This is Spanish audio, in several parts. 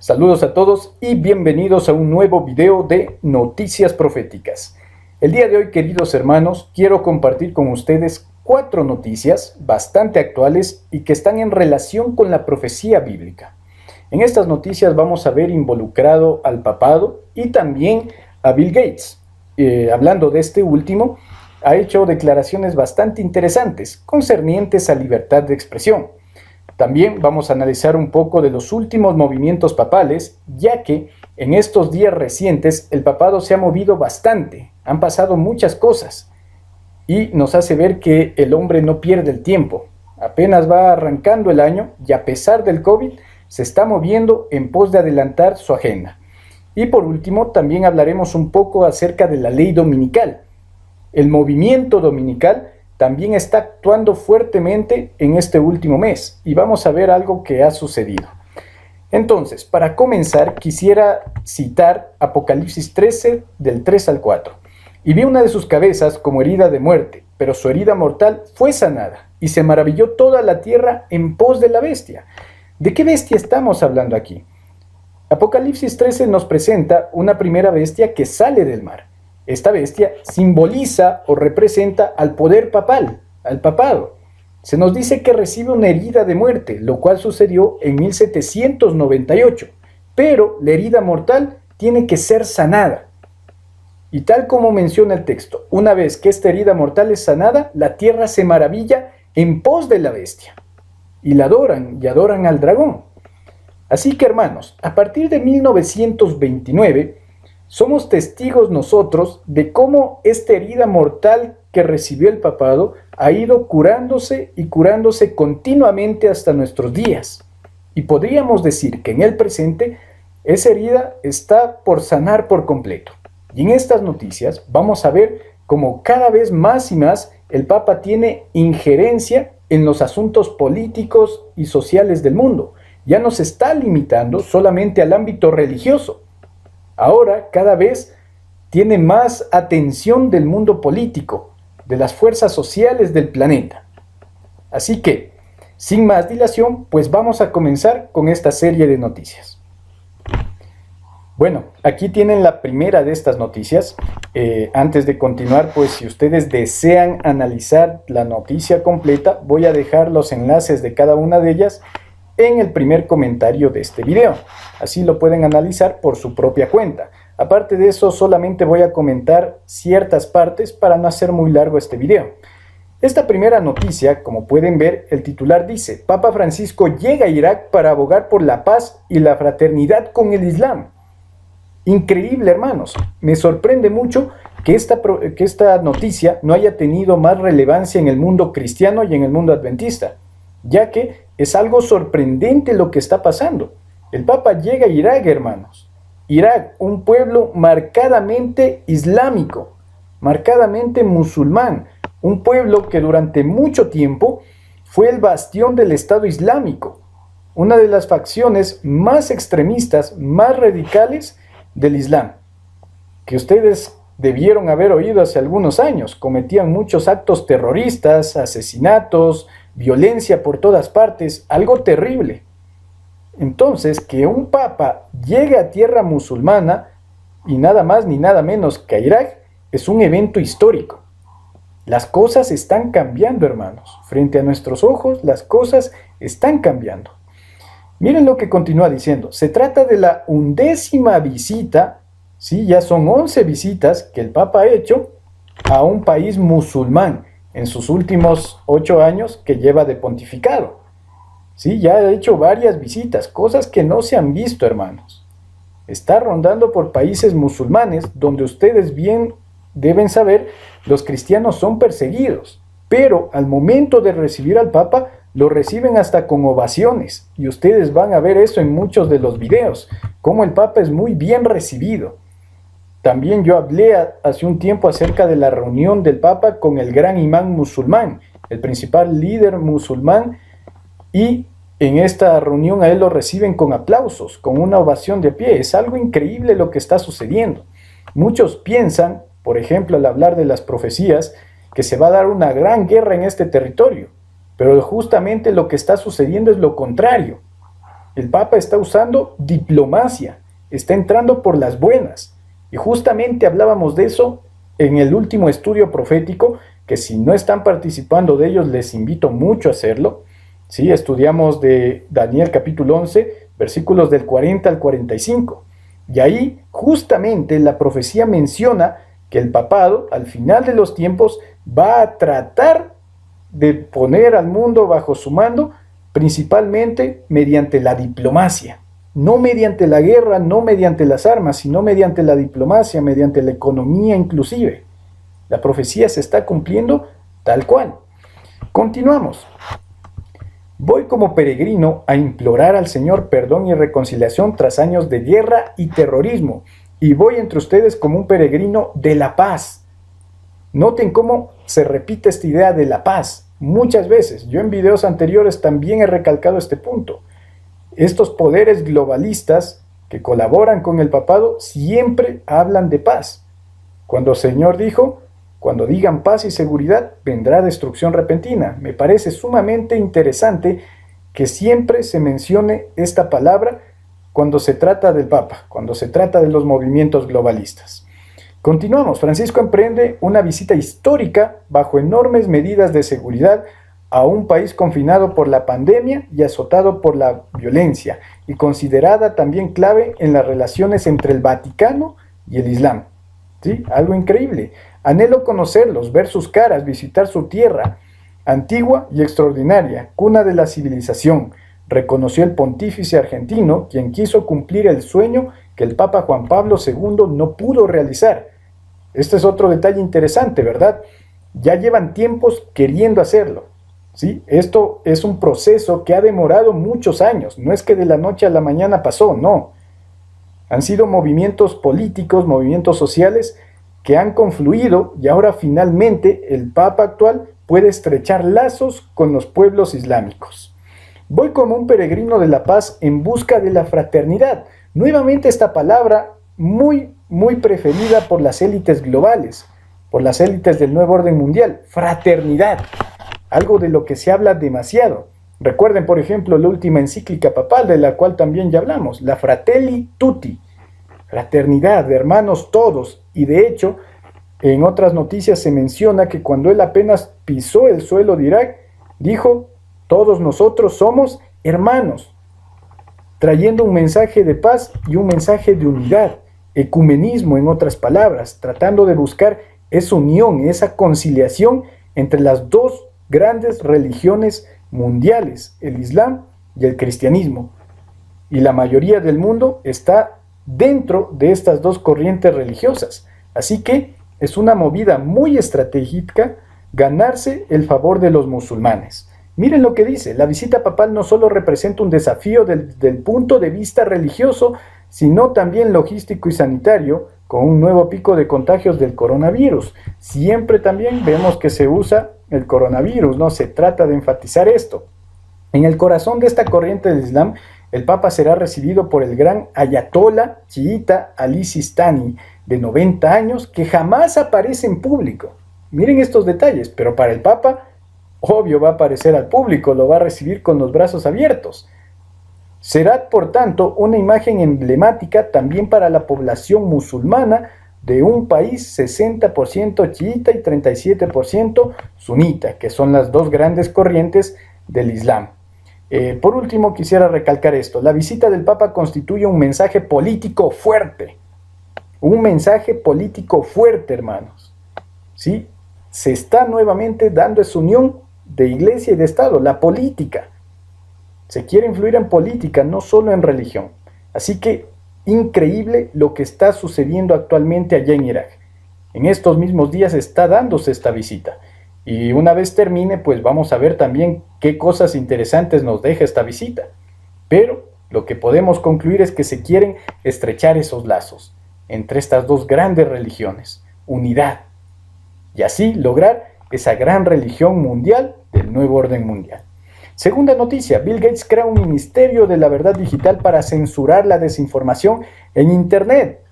Saludos a todos y bienvenidos a un nuevo video de Noticias Proféticas. El día de hoy, queridos hermanos, quiero compartir con ustedes 4 noticias bastante actuales y que están en relación con la profecía bíblica. En estas noticias vamos a ver involucrado al papado y también a Bill Gates. Hablando de este último, ha hecho declaraciones bastante interesantes concernientes a libertad de expresión. También vamos a analizar un poco de los últimos movimientos papales, ya que en estos días recientes el papado se ha movido bastante, han pasado muchas cosas y nos hace ver que el hombre no pierde el tiempo. Apenas va arrancando el año y a pesar del COVID se está moviendo en pos de adelantar su agenda. Y por último también hablaremos un poco acerca de la ley dominical. El movimiento dominical también está actuando fuertemente en este último mes y vamos a ver algo que ha sucedido. Entonces, para comenzar, quisiera citar Apocalipsis 13, del 3 al 4. Y vi una de sus cabezas como herida de muerte, pero su herida mortal fue sanada, y se maravilló toda la tierra en pos de la bestia. ¿De qué bestia estamos hablando aquí? Apocalipsis 13 nos presenta una primera bestia que sale del mar. Esta bestia simboliza o representa al poder papal, al papado. Se nos dice que recibe una herida de muerte, lo cual sucedió en 1798, pero la herida mortal tiene que ser sanada. Y tal como menciona el texto, una vez que esta herida mortal es sanada, la tierra se maravilla en pos de la bestia. Y la adoran, y adoran al dragón. Así que hermanos, a partir de 1929, somos testigos nosotros de cómo esta herida mortal que recibió el papado ha ido curándose y curándose continuamente hasta nuestros días. Y podríamos decir que en el presente esa herida está por sanar por completo. Y en estas noticias vamos a ver cómo cada vez más y más el Papa tiene injerencia en los asuntos políticos y sociales del mundo. Ya no se está limitando solamente al ámbito religioso. Ahora cada vez tiene más atención del mundo político, de las fuerzas sociales del planeta. Así que, sin más dilación, pues vamos a comenzar con esta serie de noticias. Bueno, aquí tienen la primera de estas noticias. Antes de continuar, pues si ustedes desean analizar la noticia completa, voy a dejar los enlaces de cada una de ellas en el primer comentario de este video. Así lo pueden analizar por su propia cuenta. Aparte de eso, solamente voy a comentar ciertas partes para no hacer muy largo este video. Esta primera noticia, como pueden ver, el titular dice: Papa Francisco llega a Irak para abogar por la paz y la fraternidad con el Islam. Increíble, hermanos. Me sorprende mucho que esta noticia no haya tenido más relevancia en el mundo cristiano y en el mundo adventista, ya que es algo sorprendente lo que está pasando. El Papa llega a Irak, hermanos. Irak, un pueblo marcadamente islámico, marcadamente musulmán, un pueblo que durante mucho tiempo fue el bastión del Estado Islámico, una de las facciones más extremistas, más radicales del Islam, que ustedes debieron haber oído hace algunos años. Cometían muchos actos terroristas, asesinatos, violencia por todas partes, algo terrible. Entonces, que un papa llegue a tierra musulmana y nada más ni nada menos que a Irak es un evento histórico. Las cosas están cambiando, hermanos. Frente a nuestros ojos, las cosas están cambiando. Miren lo que continúa diciendo. Se trata de la 11ª visita, ¿sí? Ya son 11 visitas que el papa ha hecho a un país musulmán en sus últimos 8 años que lleva de pontificado. Sí, ya ha hecho varias visitas, cosas que no se han visto, hermanos. Está rondando por países musulmanes donde ustedes bien deben saber, los cristianos son perseguidos, pero al momento de recibir al Papa, lo reciben hasta con ovaciones, y ustedes van a ver eso en muchos de los videos, cómo el Papa es muy bien recibido. También yo hablé hace un tiempo acerca de la reunión del Papa con el gran imán musulmán, el principal líder musulmán, y en esta reunión a él lo reciben con aplausos, con una ovación de pie. Es algo increíble lo que está sucediendo. Muchos piensan, por ejemplo, al hablar de las profecías, que se va a dar una gran guerra en este territorio, pero justamente lo que está sucediendo es lo contrario. El Papa está usando diplomacia, está entrando por las buenas. Y justamente hablábamos de eso en el último estudio profético, que si no están participando de ellos, les invito mucho a hacerlo. ¿Sí? Estudiamos de Daniel capítulo 11, versículos del 40 al 45. Y ahí justamente la profecía menciona que el papado, al final de los tiempos, va a tratar de poner al mundo bajo su mando, principalmente mediante la diplomacia. No mediante la guerra, no mediante las armas, sino mediante la diplomacia, mediante la economía inclusive. La profecía se está cumpliendo tal cual. Continuamos. Voy como peregrino a implorar al Señor perdón y reconciliación tras años de guerra y terrorismo, y voy entre ustedes como un peregrino de la paz. Noten cómo se repite esta idea de la paz muchas veces. Yo en videos anteriores también he recalcado este punto. Estos poderes globalistas que colaboran con el papado siempre hablan de paz. Cuando el Señor dijo, cuando digan paz y seguridad, vendrá destrucción repentina. Me parece sumamente interesante que siempre se mencione esta palabra cuando se trata del Papa, cuando se trata de los movimientos globalistas. Continuamos. Francisco emprende una visita histórica bajo enormes medidas de seguridad a un país confinado por la pandemia y azotado por la violencia, y considerada también clave en las relaciones entre el Vaticano y el Islam. ¿Sí? Algo increíble. Anhelo conocerlos, ver sus caras, visitar su tierra, antigua y extraordinaria, cuna de la civilización, reconoció el pontífice argentino, quien quiso cumplir el sueño que el Papa Juan Pablo II no pudo realizar. Este es otro detalle interesante, ¿verdad? Ya llevan tiempos queriendo hacerlo. ¿Sí? Esto es un proceso que ha demorado muchos años, no es que de la noche a la mañana pasó, no. Han sido movimientos políticos, movimientos sociales que han confluido y ahora finalmente el Papa actual puede estrechar lazos con los pueblos islámicos. Voy como un peregrino de la paz en busca de la fraternidad. Nuevamente esta palabra muy preferida por las élites globales, por las élites del nuevo orden mundial, fraternidad. Algo de lo que se habla demasiado. Recuerden, por ejemplo, la última encíclica papal, de la cual también ya hablamos, la Fratelli Tutti, fraternidad, de hermanos todos. Y de hecho, en otras noticias se menciona que cuando él apenas pisó el suelo de Irak, dijo, todos nosotros somos hermanos, trayendo un mensaje de paz y un mensaje de unidad, ecumenismo en otras palabras, tratando de buscar esa unión, esa conciliación entre las dos grandes religiones mundiales, el Islam y el cristianismo. Y la mayoría del mundo está dentro de estas dos corrientes religiosas. Así que es una movida muy estratégica ganarse el favor de los musulmanes. Miren lo que dice, la visita papal no solo representa un desafío del punto de vista religioso, sino también logístico y sanitario, con un nuevo pico de contagios del coronavirus. Siempre también vemos que se usa el coronavirus, ¿no? Se trata de enfatizar esto. En el corazón de esta corriente del Islam, el Papa será recibido por el gran ayatolá chiita Ali Sistani, de 90 años, que jamás aparece en público. Miren estos detalles, pero para el Papa, obvio va a aparecer al público, lo va a recibir con los brazos abiertos. Será, por tanto, una imagen emblemática también para la población musulmana de un país 60% chiita y 37% sunita, que son las dos grandes corrientes del Islam. Por último, quisiera recalcar esto. La visita del Papa constituye un mensaje político fuerte. Un mensaje político fuerte, hermanos. ¿Sí? Se está nuevamente dando esa unión de iglesia y de Estado, la política. Se quiere influir en política, no solo en religión. Así que, increíble lo que está sucediendo actualmente allá en Irak. En estos mismos días está dándose esta visita. Y una vez termine, pues vamos a ver también qué cosas interesantes nos deja esta visita. Pero lo que podemos concluir es que se quieren estrechar esos lazos entre estas dos grandes religiones, unidad, y así lograr esa gran religión mundial del nuevo orden mundial. Segunda noticia, Bill Gates crea un ministerio de la verdad digital para censurar la desinformación en Internet.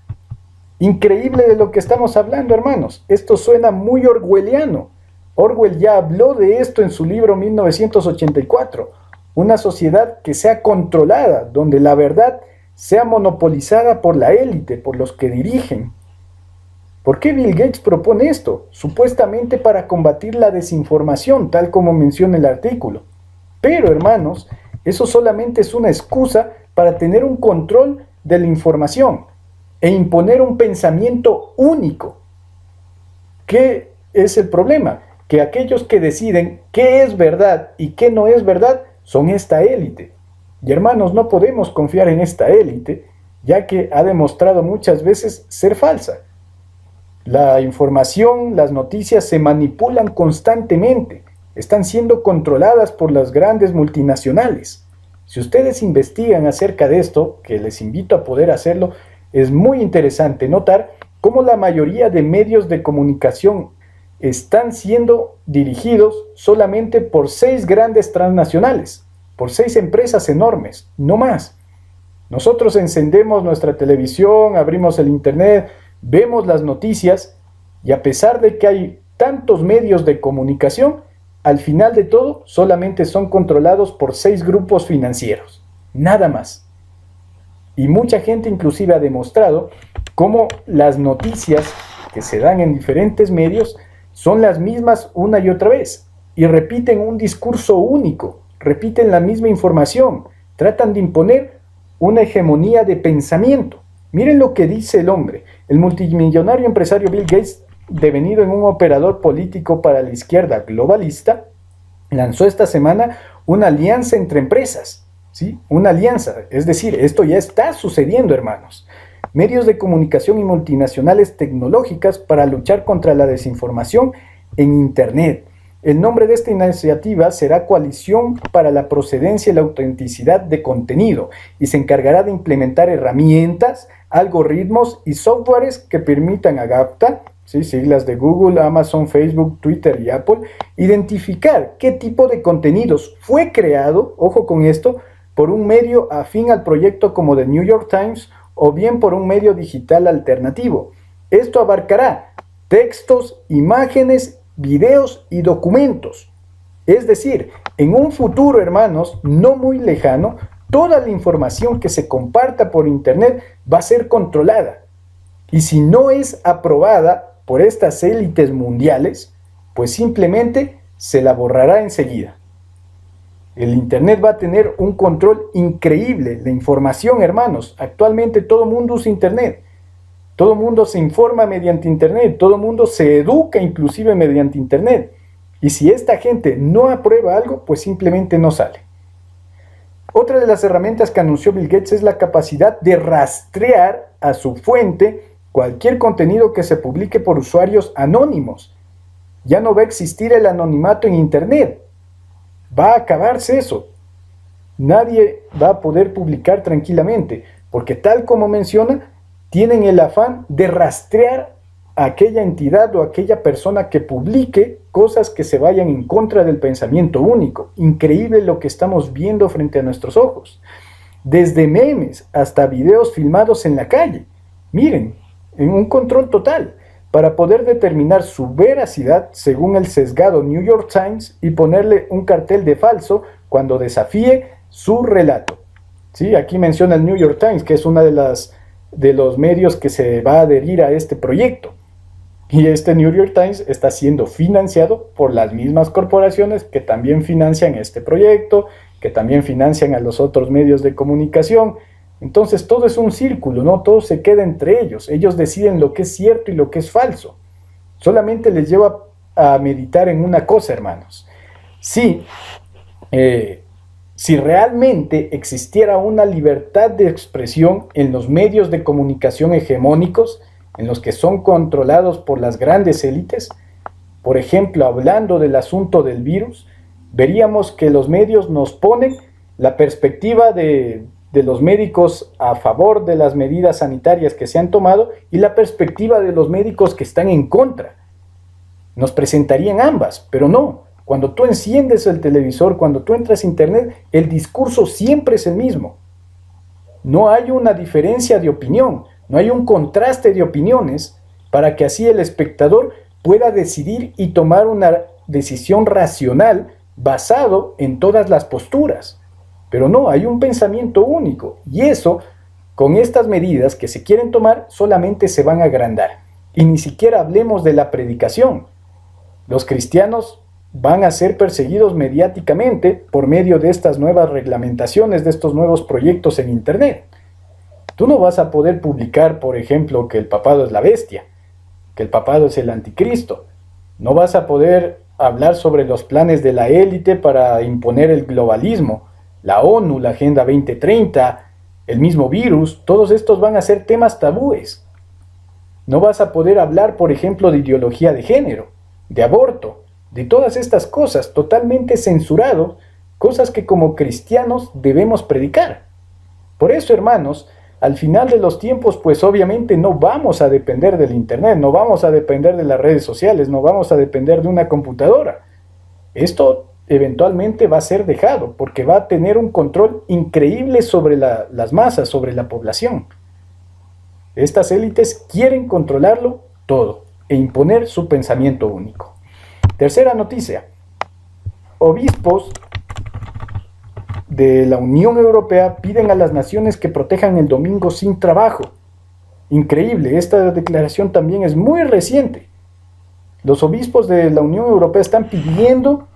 Increíble de lo que estamos hablando, hermanos. Esto suena muy orwelliano. Orwell ya habló de esto en su libro 1984, una sociedad que sea controlada, donde la verdad sea monopolizada por la élite, por los que dirigen. ¿Por qué Bill Gates propone esto? Supuestamente para combatir la desinformación, tal como menciona el artículo. Pero, hermanos, eso solamente es una excusa para tener un control de la información e imponer un pensamiento único. ¿Qué es el problema? Que aquellos que deciden qué es verdad y qué no es verdad son esta élite. Y hermanos, no podemos confiar en esta élite, ya que ha demostrado muchas veces ser falsa. La información, las noticias se manipulan constantemente, están siendo controladas por las grandes multinacionales. Si ustedes investigan acerca de esto, que les invito a poder hacerlo, es muy interesante notar cómo la mayoría de medios de comunicación están siendo dirigidos solamente por 6 grandes transnacionales, por 6 empresas enormes, no más. Nosotros encendemos nuestra televisión, abrimos el internet, vemos las noticias y a pesar de que hay tantos medios de comunicación, al final de todo solamente son controlados por 6 grupos financieros, nada más. Y mucha gente inclusive ha demostrado cómo las noticias que se dan en diferentes medios son las mismas una y otra vez y repiten un discurso único, repiten la misma información, tratan de imponer una hegemonía de pensamiento. Miren lo que dice el hombre, el multimillonario empresario Bill Gates, devenido en un operador político para la izquierda globalista, lanzó esta semana una alianza entre empresas, ¿sí? Una alianza, es decir, esto ya está sucediendo, hermanos. Medios de comunicación y multinacionales tecnológicas para luchar contra la desinformación en Internet. El nombre de esta iniciativa será Coalición para la Procedencia y la Autenticidad de Contenido y se encargará de implementar herramientas, algoritmos y softwares que permitan a GAFTA, ¿sí? Siglas de Google, Amazon, Facebook, Twitter y Apple, identificar qué tipo de contenidos fue creado, ojo con esto, por un medio afín al proyecto como The New York Times o bien por un medio digital alternativo. Esto abarcará textos, imágenes, videos y documentos. Es decir, en un futuro, hermanos, no muy lejano, toda la información que se comparta por Internet va a ser controlada. Y si no es aprobada por estas élites mundiales, pues simplemente se la borrará enseguida. El Internet va a tener un control increíble. La información, hermanos, actualmente todo el mundo usa Internet. Todo el mundo se informa mediante Internet, todo el mundo se educa inclusive mediante Internet. Y si esta gente no aprueba algo, pues simplemente no sale. Otra de las herramientas que anunció Bill Gates es la capacidad de rastrear a su fuente cualquier contenido que se publique por usuarios anónimos. Ya no va a existir el anonimato en Internet. Va a acabarse eso. Nadie va a poder publicar tranquilamente, porque tal como menciona, tienen el afán de rastrear a aquella entidad o aquella persona que publique cosas que se vayan en contra del pensamiento único. Increíble lo que estamos viendo frente a nuestros ojos. Desde memes hasta videos filmados en la calle. Miren, en un control total, para poder determinar su veracidad según el sesgado New York Times y ponerle un cartel de falso cuando desafíe su relato. ¿Sí? Aquí menciona el New York Times, que es una de los medios que se va a adherir a este proyecto. Y este New York Times está siendo financiado por las mismas corporaciones que también financian este proyecto, que también financian a los otros medios de comunicación. Entonces todo es un círculo, ¿no? Todo se queda entre ellos. Ellos deciden lo que es cierto y lo que es falso. Solamente les lleva a meditar en una cosa, hermanos. Si realmente existiera una libertad de expresión en los medios de comunicación hegemónicos, en los que son controlados por las grandes élites, por ejemplo, hablando del asunto del virus, veríamos que los medios nos ponen la perspectiva de los médicos a favor de las medidas sanitarias que se han tomado y la perspectiva de los médicos que están en contra. Nos presentarían ambas, pero no. Cuando tú enciendes el televisor, cuando tú entras a internet, el discurso siempre es el mismo. No hay una diferencia de opinión, no hay un contraste de opiniones para que así el espectador pueda decidir y tomar una decisión racional basado en todas las posturas. Pero no, hay un pensamiento único y eso, con estas medidas que se quieren tomar, solamente se van a agrandar. Y ni siquiera hablemos de la predicación. Los cristianos van a ser perseguidos mediáticamente por medio de estas nuevas reglamentaciones, de estos nuevos proyectos en Internet. Tú no vas a poder publicar, por ejemplo, que el papado es la bestia, que el papado es el anticristo. No vas a poder hablar sobre los planes de la élite para imponer el globalismo, la ONU, la Agenda 2030, el mismo virus. Todos estos van a ser temas tabúes. No vas a poder hablar, por ejemplo, de ideología de género, de aborto, de todas estas cosas totalmente censurado, cosas que como cristianos debemos predicar. Por eso, hermanos, al final de los tiempos, pues obviamente no vamos a depender del Internet, no vamos a depender de las redes sociales, no vamos a depender de una computadora. Esto eventualmente va a ser dejado, porque va a tener un control increíble sobre las masas, sobre la población. Estas élites quieren controlarlo todo e imponer su pensamiento único. Tercera noticia. Obispos de la Unión Europea piden a las naciones que protejan el domingo sin trabajo. Increíble, esta declaración también es muy reciente. Los obispos de la Unión Europea están pidiendo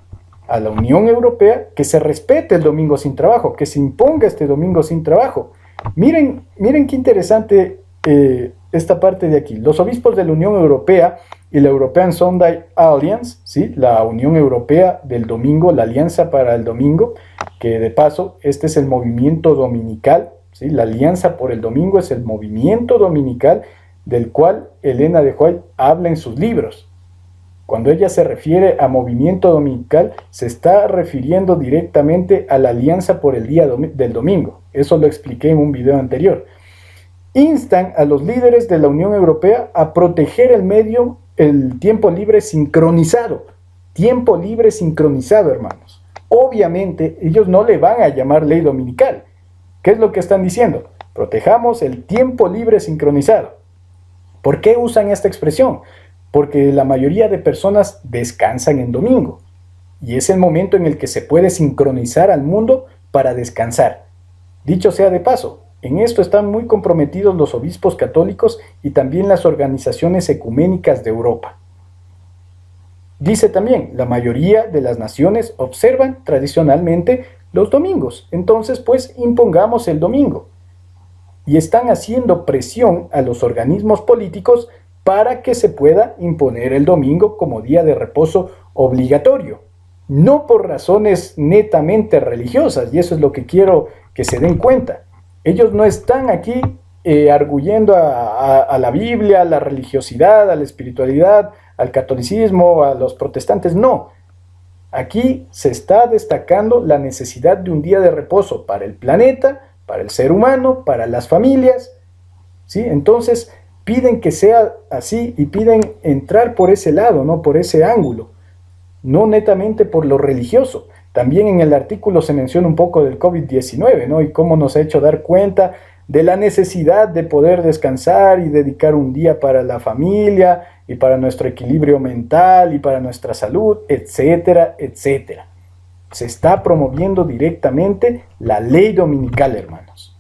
a la Unión Europea que se respete el domingo sin trabajo, que se imponga este domingo sin trabajo. Miren qué interesante esta parte de aquí. Los obispos de la Unión Europea y la European Sunday Alliance, ¿sí? La Unión Europea del Domingo, la Alianza para el Domingo, que de paso, este es el movimiento dominical, ¿sí? La Alianza por el Domingo es el movimiento dominical del cual Elena de White habla en sus libros. Cuando ella se refiere a movimiento dominical, se está refiriendo directamente a la Alianza por el Día del Domingo. Eso lo expliqué en un video anterior. Instan a los líderes de la Unión Europea a proteger el tiempo libre sincronizado. Tiempo libre sincronizado, hermanos. Obviamente, ellos no le van a llamar ley dominical. ¿Qué es lo que están diciendo? Protejamos el tiempo libre sincronizado. ¿Por qué usan esta expresión? Porque la mayoría de personas descansan en domingo. Y es el momento en el que se puede sincronizar al mundo para descansar. Dicho sea de paso, en esto están muy comprometidos los obispos católicos y también las organizaciones ecuménicas de Europa. Dice también, la mayoría de las naciones observan tradicionalmente los domingos, entonces pues impongamos el domingo. Y están haciendo presión a los organismos políticos para que se pueda imponer el domingo como día de reposo obligatorio. No por razones netamente religiosas, y eso es lo que quiero que se den cuenta. Ellos no están aquí arguyendo a la Biblia, a la religiosidad, a la espiritualidad, al catolicismo, a los protestantes, no. Aquí se está destacando la necesidad de un día de reposo para el planeta, para el ser humano, para las familias, ¿sí? Entonces piden que sea así y piden entrar por ese lado, ¿no? Por ese ángulo, no netamente por lo religioso. También en el artículo se menciona un poco del COVID-19, ¿no? Y cómo nos ha hecho dar cuenta de la necesidad de poder descansar y dedicar un día para la familia y para nuestro equilibrio mental y para nuestra salud, etcétera, etcétera. Se está promoviendo directamente la ley dominical, hermanos.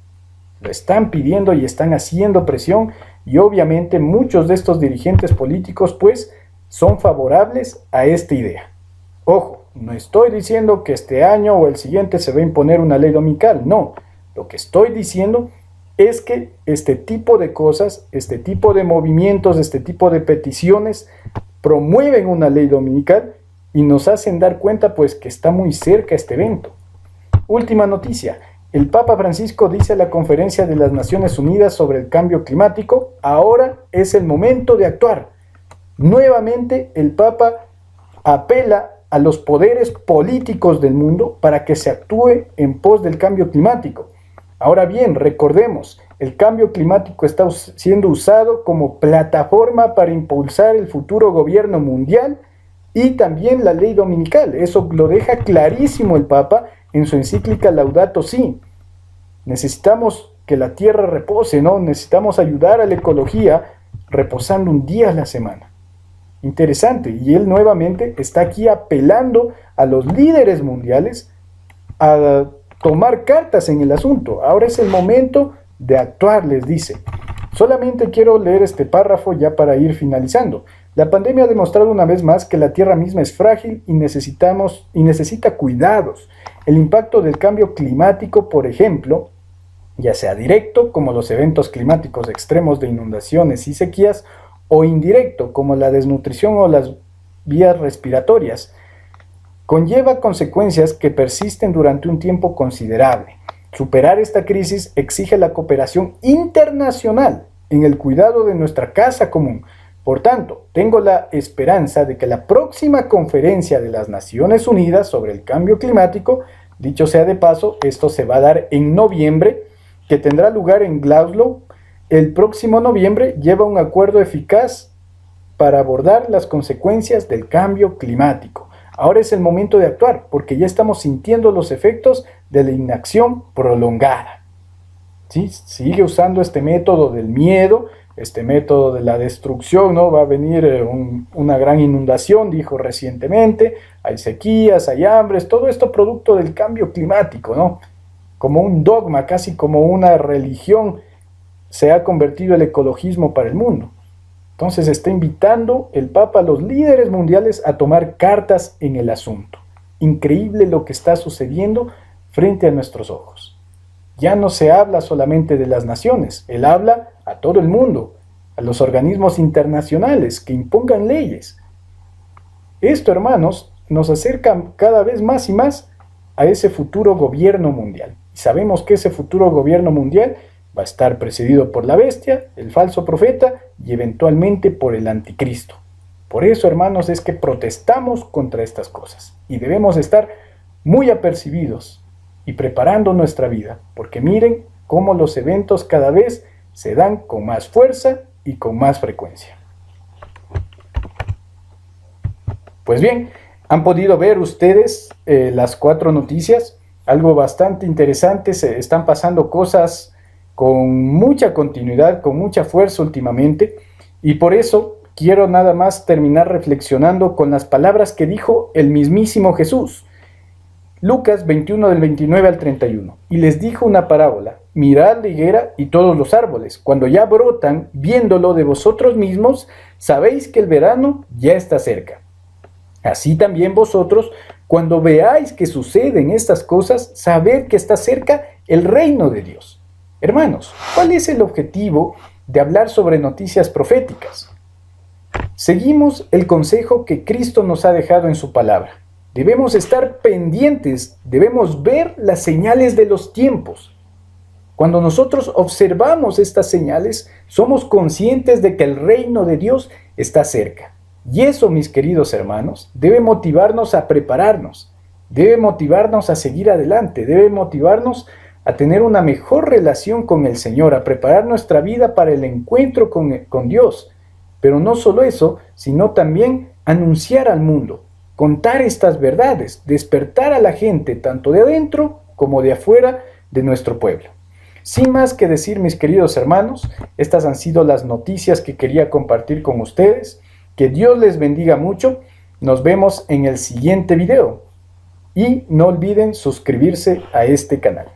Lo están pidiendo y están haciendo presión y obviamente muchos de estos dirigentes políticos pues son favorables a esta idea. Ojo. No estoy diciendo que este año o el siguiente se va a imponer una ley dominical, no. Lo que estoy diciendo es que este tipo de cosas, este tipo de movimientos, este tipo de peticiones promueven una ley dominical y nos hacen dar cuenta pues que está muy cerca este evento. Última noticia. El Papa Francisco dice a la Conferencia de las Naciones Unidas sobre el Cambio Climático, ahora es el momento de actuar. Nuevamente el Papa apela a los poderes políticos del mundo para que se actúe en pos del cambio climático. Ahora bien, recordemos, el cambio climático está siendo usado como plataforma para impulsar el futuro gobierno mundial y también la ley dominical. Eso lo deja clarísimo el Papa en su encíclica Laudato Si. Necesitamos que la tierra repose, ¿no? Necesitamos ayudar a la ecología reposando un día a la semana. Interesante, y él nuevamente está aquí apelando a los líderes mundiales a tomar cartas en el asunto. Ahora es el momento de actuar, les dice. Solamente quiero leer este párrafo ya para ir finalizando. La pandemia ha demostrado una vez más que la Tierra misma es frágil y necesita cuidados. El impacto del cambio climático, por ejemplo, ya sea directo, como los eventos climáticos extremos de inundaciones y sequías, o indirecto, como la desnutrición o las vías respiratorias, conlleva consecuencias que persisten durante un tiempo considerable. Superar esta crisis exige la cooperación internacional en el cuidado de nuestra casa común. Por tanto, tengo la esperanza de que la próxima conferencia de las Naciones Unidas sobre el cambio climático, dicho sea de paso, esto se va a dar en noviembre, que tendrá lugar en Glasgow, el próximo noviembre, lleva un acuerdo eficaz para abordar las consecuencias del cambio climático. Ahora es el momento de actuar, porque ya estamos sintiendo los efectos de la inacción prolongada. ¿Sí? Sigue usando este método del miedo, este método de la destrucción, ¿no? Va a venir una gran inundación, dijo recientemente, hay sequías, hay hambres, todo esto producto del cambio climático, ¿no? Como un dogma, casi como una religión, se ha convertido el ecologismo para el mundo. Entonces está invitando el Papa a los líderes mundiales a tomar cartas en el asunto. Increíble lo que está sucediendo frente a nuestros ojos. Ya no se habla solamente de las naciones, él habla a todo el mundo, a los organismos internacionales que impongan leyes. Esto, hermanos, nos acerca cada vez más y más a ese futuro gobierno mundial. Y sabemos que ese futuro gobierno mundial va a estar presidido por la bestia, el falso profeta y eventualmente por el anticristo. Por eso, hermanos, es que protestamos contra estas cosas y debemos estar muy apercibidos y preparando nuestra vida, porque miren cómo los eventos cada vez se dan con más fuerza y con más frecuencia. Pues bien, han podido ver ustedes las 4 noticias, algo bastante interesante, se están pasando cosas con mucha continuidad, con mucha fuerza últimamente, y por eso quiero nada más terminar reflexionando con las palabras que dijo el mismísimo Jesús. Lucas 21 del 29 al 31. Y les dijo una parábola: mirad la higuera y todos los árboles, cuando ya brotan, viéndolo de vosotros mismos, sabéis que el verano ya está cerca. Así también vosotros, cuando veáis que suceden estas cosas, sabed que está cerca el reino de Dios. Hermanos, ¿cuál es el objetivo de hablar sobre noticias proféticas? Seguimos el consejo que Cristo nos ha dejado en su palabra. Debemos estar pendientes, debemos ver las señales de los tiempos. Cuando nosotros observamos estas señales, somos conscientes de que el reino de Dios está cerca. Y eso, mis queridos hermanos, debe motivarnos a prepararnos, debe motivarnos a seguir adelante, debe motivarnos a tener una mejor relación con el Señor, a preparar nuestra vida para el encuentro con Dios. Pero no solo eso, sino también anunciar al mundo, contar estas verdades, despertar a la gente tanto de adentro como de afuera de nuestro pueblo. Sin más que decir, mis queridos hermanos, estas han sido las noticias que quería compartir con ustedes. Que Dios les bendiga mucho. Nos vemos en el siguiente video. Y no olviden suscribirse a este canal.